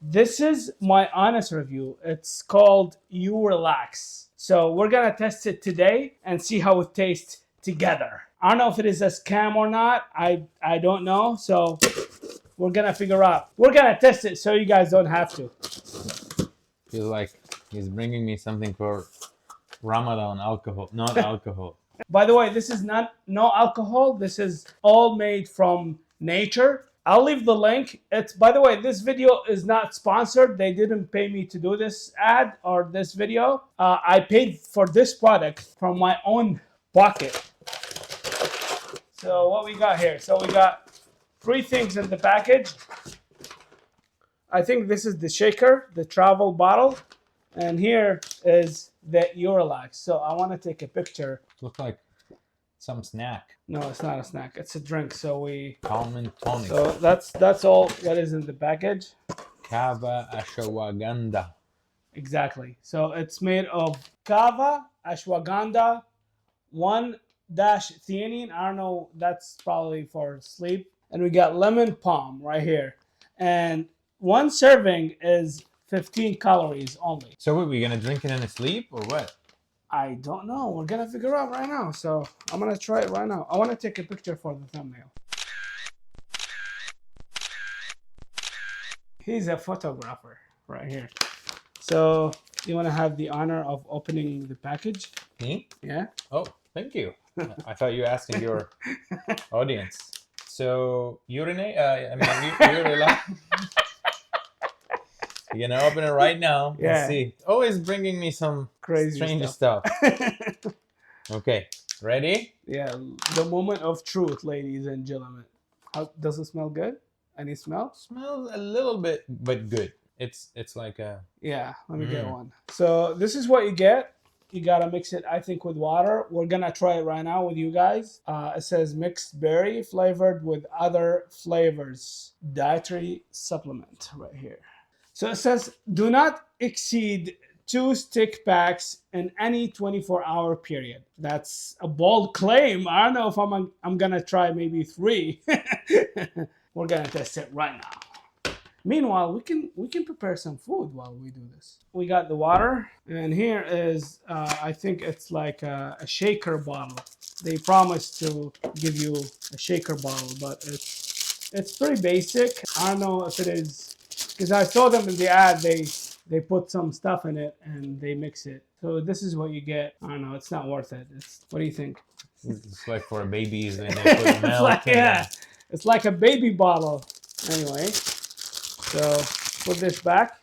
This is my honest review. It's called You Relax. So we're gonna test it today and see how it tastes together. I don't know if it is a scam or not. I don't know. So we're gonna figure out. We're gonna test it so you guys don't have to. Feels like he's bringing me something for Ramadan alcohol, not alcohol. By the way, this is not no alcohol. This is all made from nature. I'll leave the link. It's, by the way, this video is not sponsored. They didn't pay me to do this ad or this video. I paid for this product from my own pocket. So what we got here? So we got 3 things in the package. I think this is the shaker, the travel bottle, and here is the Urelax. So I want to take a picture. Looks like some snack. No, it's not a snack. It's a drink. So we. Calm and tonic. So that's all what is in the package. Kava ashwagandha. Exactly. So it's made of kava, ashwagandha, 1-theanine. I don't know. That's probably for sleep. And we got lemon palm right here. And one serving is 15 calories only. So what, we gonna drink it in a sleep or what? I don't know. We're gonna figure out right now. So I'm gonna try it right now. I want to take a picture for the thumbnail. He's a photographer right here. So you want to have the honor of opening the package? Me? Yeah. Oh, thank you. I thought you were asking your audience. So urinate. Urela. You're gonna open it right now. Yeah. And see. Always bringing me some Crazy strange stuff. Okay, ready? Yeah, the moment of truth, ladies and gentlemen. How does it smell good? Any smell? Smells a little bit, but good. It's like a. Yeah, let me get one. So this is what you get. You gotta mix it, I think, with water. We're gonna try it right now with you guys. It says mixed berry flavored with other flavors. Dietary supplement right here. So it says do not exceed 2 stick packs in any 24-hour period. That's a bold claim. I don't know if I'm gonna try maybe 3. We're gonna test it right now. Meanwhile, we can prepare some food while we do this. We got the water, and here is I think it's like a shaker bottle. They promised to give you a shaker bottle, but it's pretty basic. I don't know if it is, because I saw them in the ad. They put some stuff in it and they mix it. So this is what you get. I don't know. It's not worth it. What do you think? It's like for babies and they put milk. It's like, yeah, it's like a baby bottle. Anyway, so put this back.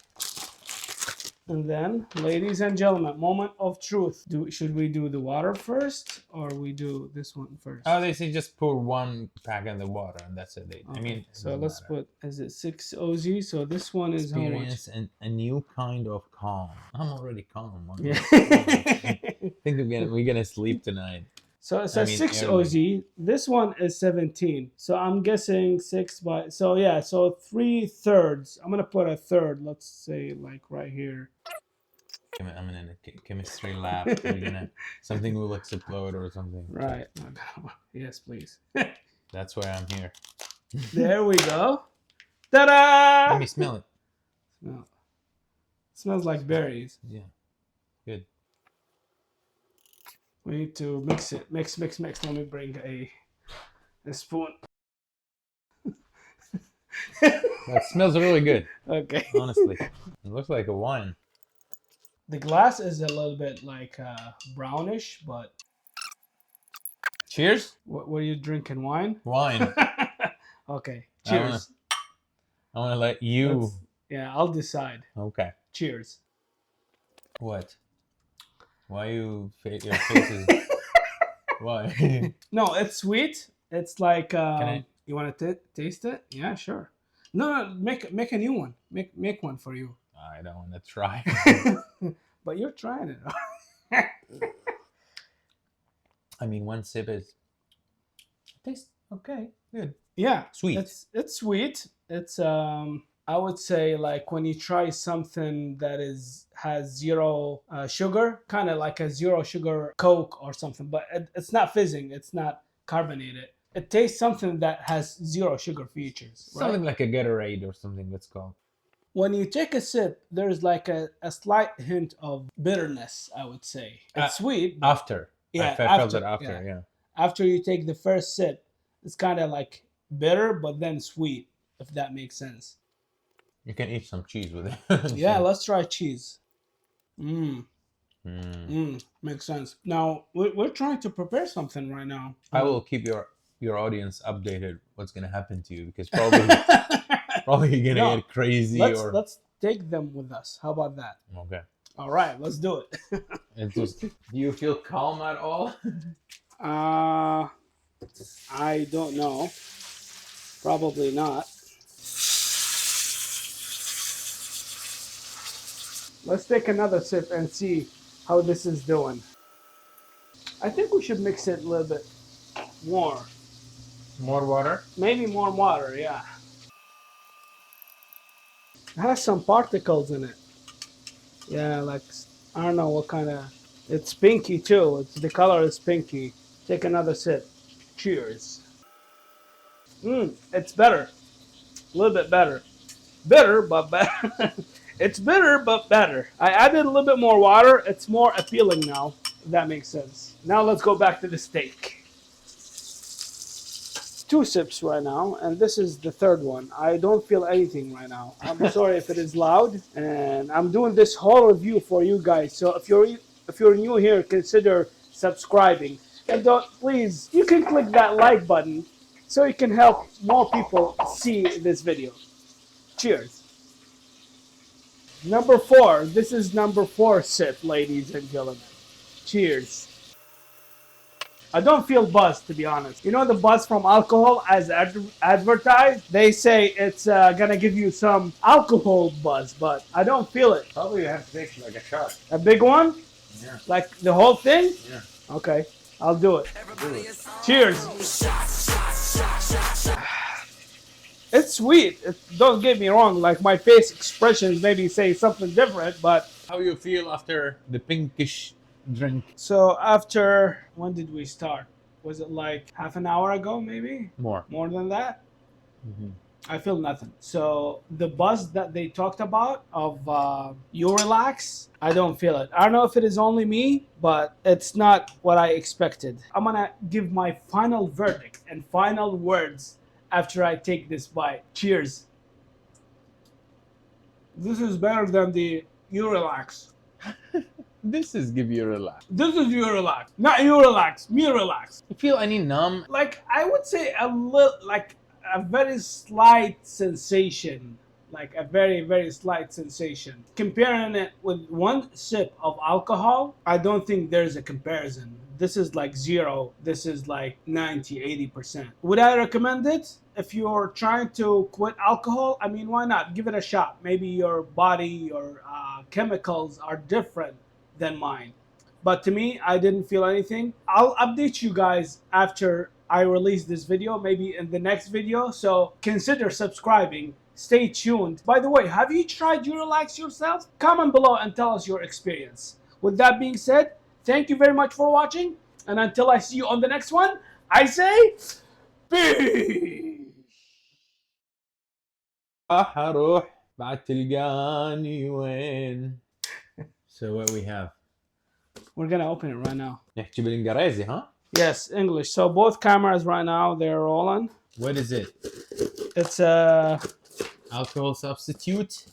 And then, ladies and gentlemen, moment of truth. Should we do the water first or we do this one first? Oh, they say just pour 1 pack in the water and that's it. I mean, so let's put, is it 6 OZ? So this one is how much? Experience a new kind of calm. I'm already calm. Yeah. I think we're gonna sleep tonight. So it says 6 OZ. This one is 17. So I'm guessing 6 by, so yeah, so 3/3. I'm gonna put a third, let's say like right here. I'm in a chemistry lab. Something will explode or something. Right. Yes, please. That's why I'm here. There we go. Ta-da! Let me smell it. Smell. It smells like berries. Yeah. Good. We need to mix it. Mix. Let me bring a spoon. That smells really good. Okay. Honestly. It looks like a wine. The glass is a little bit like brownish, but... Cheers? What are you drinking? Wine? Wine. Okay. Cheers. I want to let you... Yeah, I'll decide. Okay. Cheers. What? Why your face is... Why? No, it's sweet. It's like... you want to taste it? Yeah, sure. No, make a new one. Make one for you. I don't want to try. But you're trying it. I mean, 1 sip is... Tastes okay. Good. Yeah. Sweet. It's sweet. It's I would say like when you try something that has 0 sugar, kind of like a 0 sugar Coke or something, but it's not fizzing. It's not carbonated. It tastes something that has 0 sugar features. Right? Something like a Gatorade or something, let's call. when you take a sip, there's like a slight hint of bitterness, I would say. It's sweet. But After. yeah, I felt after. it after, Yeah. yeah. After you take the first sip, it's kind of like bitter, but then sweet, if that makes sense. You can eat some cheese with it. Yeah, let's try cheese. Mm. Makes sense. Now, we're trying to prepare something right now. I will keep your audience updated what's gonna happen to you, because probably you're gonna No, get crazy let's take them with us. How about that? okay. All right, let's do it. It's just, do you feel calm at all? uh, I don't know. Probably not. Let's take another sip and see how this is doing. I think we should mix it a little bit more. More water? Maybe more water, yeah. It has some particles in it. Yeah, like, I don't know what kind of. It's pinky too. The color is pinky. Take another sip. Cheers. It's better. A little bit better. Bitter, but better. It's bitter, but better. I added a little bit more water. It's more appealing now, if that makes sense. Now let's go back to the steak. 2 sips right now, and this is the third one. I don't feel anything right now. I'm sorry if it is loud, and I'm doing this whole review for you guys. So if you're new here, consider subscribing, and don't, please, you can click that like button so you can help more people see this video. Cheers. Number 4. This is number 4 sip, ladies and gentlemen. Cheers. I don't feel buzzed, to be honest. You know the buzz from alcohol as advertised? They say it's gonna give you some alcohol buzz, but I don't feel it. Probably you have to take like a shot. A big one? Yeah. Like the whole thing? Yeah. Okay, I'll do it. Do it. Cheers. It's sweet. Don't get me wrong. Like my face expressions maybe say something different, but How you feel after the pinkish drink? so after when did we start? Was it like half an hour ago, maybe? More. More than that? I feel nothing. So the buzz that they talked about of you relax, I don't feel it. I don't know if it is only me, but it's not what I expected. I'm gonna give my final verdict and final words after I take this bite. Cheers. This is better than the you relax. This is give you relax. This is you relax. Not you relax, me relax. You feel any numb? Like I would say a little, like a very slight sensation, like a very very slight sensation. Comparing it with 1 sip of alcohol, I don't think there's a comparison. This is like 0, this is like 90-80%. Would I recommend it? If you're trying to quit alcohol, I mean, why not give it a shot? Maybe your body, your chemicals are different than mine. But to me, I didn't feel anything. I'll update you guys after I release this video, maybe in the next video. So consider subscribing. Stay tuned. By the way, have you tried Urelax yourself? Comment below and tell us your experience. With that being said, thank you very much for watching. And until I see you on the next one, I say peace. هروح بعد تلقاني وين. So what we have? We're gonna open it right now. نحكي بالإنجليزي, huh? Yes, English. So both cameras right now, they're rolling. What is it? It's a Alcohol substitute?